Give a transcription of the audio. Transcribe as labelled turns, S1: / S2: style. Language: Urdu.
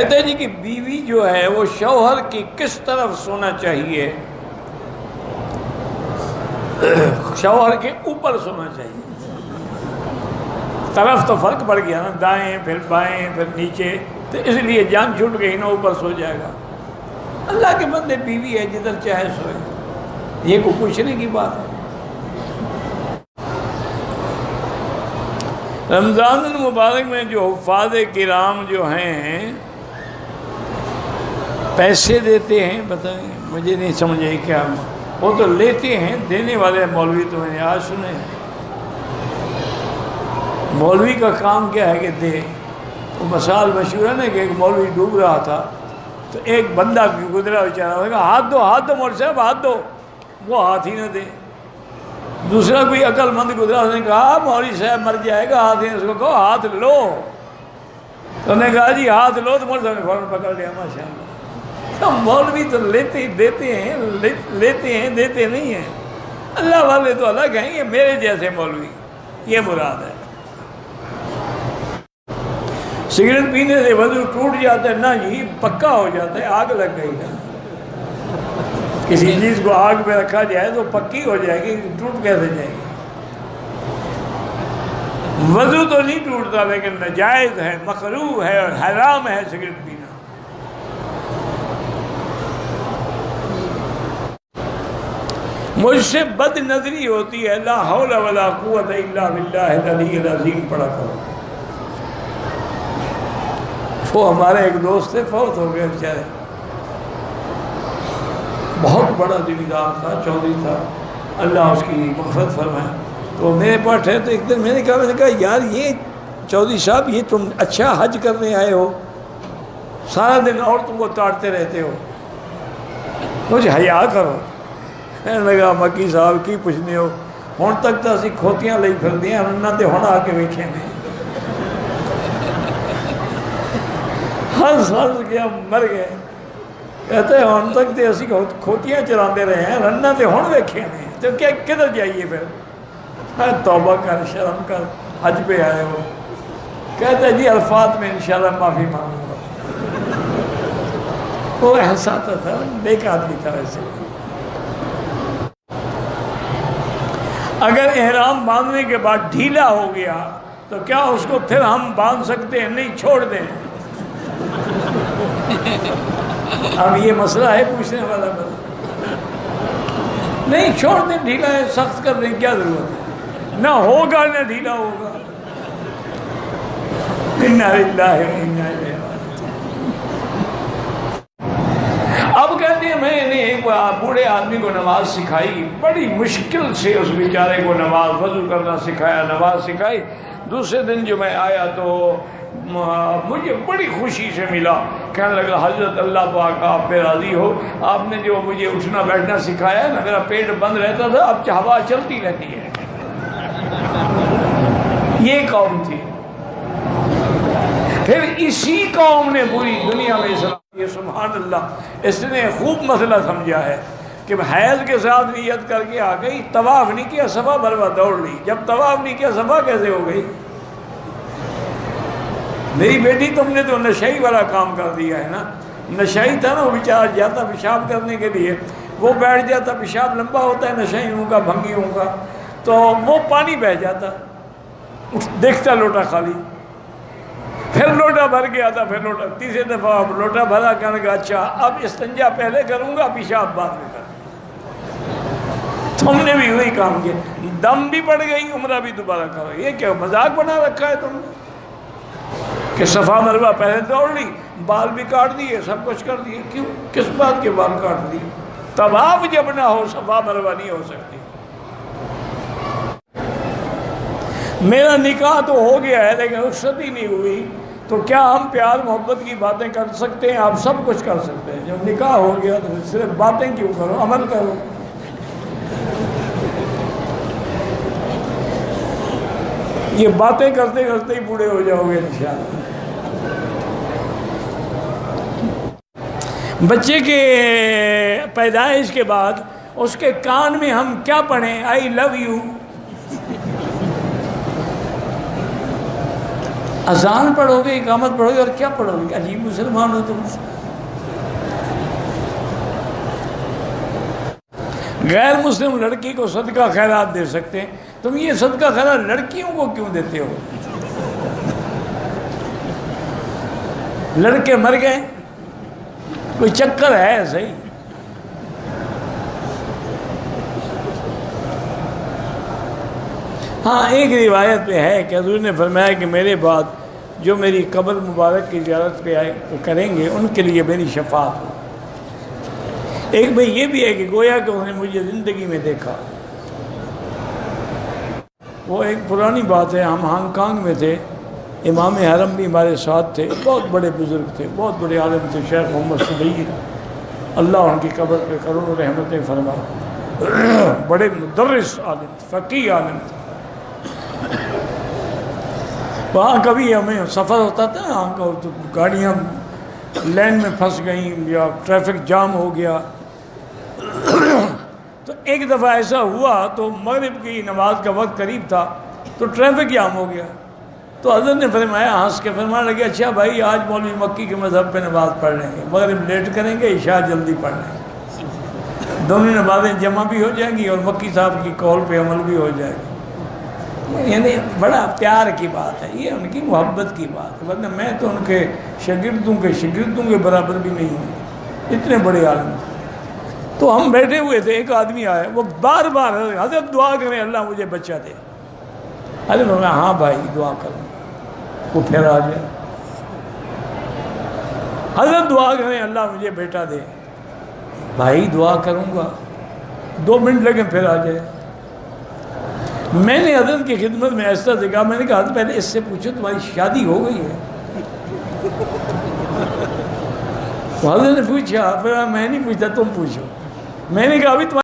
S1: کہتے ہیں جی کہ بیوی جو ہے وہ شوہر کی کس طرف سونا چاہیے؟ شوہر کے اوپر سونا چاہیے۔ طرف تو فرق پڑ گیا نا، دائیں پھر بائیں پھر نیچے، تو اس لیے جان چھوٹ گئی نا، اوپر سو جائے گا۔ اللہ کے بندے، بیوی ہے جدھر چاہے سوئے، یہ کوئی پوچھنے کی بات ہے؟ رمضان المبارک میں جو حفاظ کرام جو ہیں پیسے دیتے ہیں، بتائیں مجھے نہیں سمجھ آئی کیا؟ وہ تو لیتے ہیں، دینے والے مولوی تو میں نے آج سنے۔ مولوی کا کام کیا ہے کہ دے؟ وہ مثال مشہور ہے نا کہ ایک مولوی ڈوب رہا تھا، تو ایک بندہ گزرا بیچارہ، کہا ہاتھ دو مولوی صاحب ہاتھ دو، وہ ہاتھ ہی نہ دے۔ دوسرا کوئی عقل مند گزرا، اس نے کہا مولوی صاحب مر جائے گا، ہاتھ ہی نہ، اس کو کہو ہاتھ لو۔ تو انہوں نے کہا جی ہاتھ لو، تو مولوی صاحب نے فوراً پکڑ لیا، ماشاء اللہ۔ تو مولوی تو دیتے ہیں، دیتے نہیں ہیں۔ اللہ والے تو الگ ہیں، یہ میرے جیسے مولوی، یہ مراد ہے۔ سگریٹ پینے سے وضو ٹوٹ جاتا ہے؟ نہ جی، پکا ہو جاتا ہے، آگ لگ گئی نا۔ کسی چیز کو آگ پہ رکھا جائے تو پکی ہو جائے گی، ٹوٹ کیسے جائے گی؟ وضو تو نہیں ٹوٹتا، لیکن ناجائز ہے، مکروہ ہے اور حرام ہے سگریٹ پینا۔ مجھ سے بد نظری ہوتی ہے، لا حول ولا قوت الا باللہ العلی العظیم پڑھا کرو۔ وہ ہمارے ایک دوست تھے، فوت ہو گئے بیچارے، بہت بڑا ذمہ دار تھا، چودھری تھا، اللہ اس کی مغفرت فرمائے۔ تو میرے پاس ہے، تو ایک دن میں نے کہا یار یہ چودھری صاحب، یہ تم اچھا حج کرنے آئے ہو، سارا دن عورتوں کو تاڑتے رہتے ہو، کچھ حیا کرو۔ کہنے لگا مکی صاحب کی پوچھنے ہو، ہن تک تو اسی کھوتیاں لئی پھردے ہیں، انہاں تے ہن آ کے ویکھے نے۔ ہنس کے ہم مر گئے۔ کہتے ہیں ہن تک تے اسی کھوتیاں چلاندے رہے ہیں، رنہ تے ہن ویکھے نے، تو کیا کدھر جائیے پھر؟ توبہ کر، شرم کر، حج پہ آئے ہو۔ کہتے ہیں جی الفاظ میں انشاءاللہ معافی مانگوں گا۔ وہ احساسہ تھا، نیک آدمی تھا ویسے۔ اگر احرام باندھنے کے بعد ڈھیلا ہو گیا تو کیا اس کو پھر ہم باندھ سکتے ہیں؟ نہیں، چھوڑ دیں۔ اب یہ مسئلہ ہے پوچھنے والا بس، نہیں چھوڑ دیں، ڈھیلا ہے، سخت کر دیں، کیا ضرورت ہے؟ نہ ہوگا نہ ڈھیلا ہوگا۔ انا للہ و انا الیہ راجعون۔ اب کہتے ہیں میں نے ایک بوڑھے آدمی کو نماز سکھائی، بڑی مشکل سے اس بیچارے کو نماز، وضو کرنا سکھایا، نماز سکھائی۔ دوسرے دن جو میں آیا تو مجھے بڑی خوشی سے ملا، کہنے لگا حضرت اللہ پاک آپ پہ راضی ہو، آپ نے جو مجھے اٹھنا بیٹھنا سکھایا ہے نا، میرا پیٹ بند رہتا تھا، اب ہوا چلتی رہتی ہے۔ یہ قوم تھی۔ پھر اسی قوم نے پوری دنیا میں اسلام، یہ سبحان اللہ، اس نے خوب مسئلہ سمجھا ہے کہ حیض کے ساتھ نیت کر کے آ گئی، طواف نہیں کیا، صفا مروہ دوڑ لی۔ جب طواف نہیں کیا، صفا کیسے ہو گئی؟ میری بیٹی تم نے تو نشئی والا کام کر دیا ہے نا۔ نشئی تھا نا، وہ بیچارہ جاتا پیشاب کرنے کے لیے، وہ بیٹھ جاتا، پیشاب لمبا ہوتا ہے نشئیوں کا، بھنگیوں کا، تو وہ پانی بہہ جاتا، دیکھتا لوٹا خالی، پھر لوٹا بھر گیا تھا، پھر لوٹا، تیسرے دفعہ اب لوٹا بھرا، کہنے لگا اچھا اب استنجا پہلے کروں گا، پیشاب بعد میں کروں گا۔ تم نے بھی وہی کام کیا، دم بھی پڑ گئی، عمرہ بھی دوبارہ کرو۔ یہ کیا مذاق بنا رکھا ہے تم نے کہ صفا مروہ پہلے دوڑ لی، بال بھی کاٹ دیے، سب کچھ کر دیے؟ کیوں؟ کس بات کے بال کاٹ دیے؟ طواف جب نہ ہو صفا مروہ نہیں ہو سکتی۔ میرا نکاح تو ہو گیا ہے لیکن رخصت ہی نہیں ہوئی، تو کیا ہم پیار محبت کی باتیں کر سکتے ہیں؟ آپ سب کچھ کر سکتے ہیں۔ جب نکاح ہو گیا تو صرف باتیں کیوں کرو، عمل کرو۔ یہ باتیں کرتے کرتے ہی بوڑھے ہو جاؤ گے انشاءاللہ۔ بچے کے پیدائش کے بعد اس کے کان میں ہم کیا پڑھیں؟ آئی لو یو، اذان پڑھو گے، اقامت پڑھو گے، اور کیا پڑھو گے؟ عجیب مسلمان ہو تم۔ غیر مسلم لڑکی کو صدقہ خیرات دے سکتے ہیں، تم یہ صدقہ خیرات لڑکیوں کو کیوں دیتے ہو؟ لڑکے مر گئے، کوئی چکر ہے صحیح؟ ہاں ایک روایت پہ ہے کہ حضور نے فرمایا کہ میرے بعد جو میری قبر مبارک کی زیارت پہ آئے کریں گے ان کے لیے میری شفاعت ہو۔ ایک بھئی یہ بھی ہے کہ گویا کہ انہوں نے مجھے زندگی میں دیکھا۔ وہ ایک پرانی بات ہے، ہم ہانگ کانگ میں تھے، امام حرم بھی ہمارے ساتھ تھے، بہت بڑے بزرگ تھے، بہت بڑے عالم تھے، شیخ محمد صدیقی، اللہ ان کی قبر پہ کروڑوں رحمتیں فرما، بڑے مدرس عالم تھے، فقیہ عالم تھے۔ وہاں کبھی ہمیں سفر ہوتا تھا، وہاں کا تو گاڑیاں لین میں پھنس گئیں یا ٹریفک جام ہو گیا، تو ایک دفعہ ایسا ہوا تو مغرب کی نماز کا وقت قریب تھا تو ٹریفک جام ہو گیا، تو حضرت نے فرمایا، ہنس کے فرمانے لگے، اچھا بھائی آج مولوی مکی کے مذہب پہ نماز پڑھ لیں گے، مغرب لیٹ کریں گے، عشاء جلدی پڑھ لیں گے، دونوں نمازیں جمع بھی ہو جائیں گی اور مکی صاحب کی قول پہ عمل بھی ہو جائے گا۔ یعنی بڑا پیار کی بات ہے، یہ ان کی محبت کی بات ہے، ورنہ میں تو ان کے شاگردوں کے برابر بھی نہیں ہوں، اتنے بڑے عالم تھے۔ تو ہم بیٹھے ہوئے تھے، ایک آدمی آیا، وہ بار بار حضرت دعا کریں اللہ مجھے بچہ دے۔ حضرت میں ہاں بھائی دعا کروں، وہ پھر آ جائے، حضرت دعا کریں اللہ مجھے بیٹا دے، بھائی دعا کروں گا، 2 منٹ لگے پھر آ جائے۔ میں نے حضرت کی خدمت میں ایسا دیکھا، میں نے کہا حضرت پہلے اس سے پوچھو تمہاری شادی ہو گئی ہے؟ حضرت نے پوچھا، پھر میں نہیں پوچھتا تم پوچھو، میں نے کہا ابھی تمہاری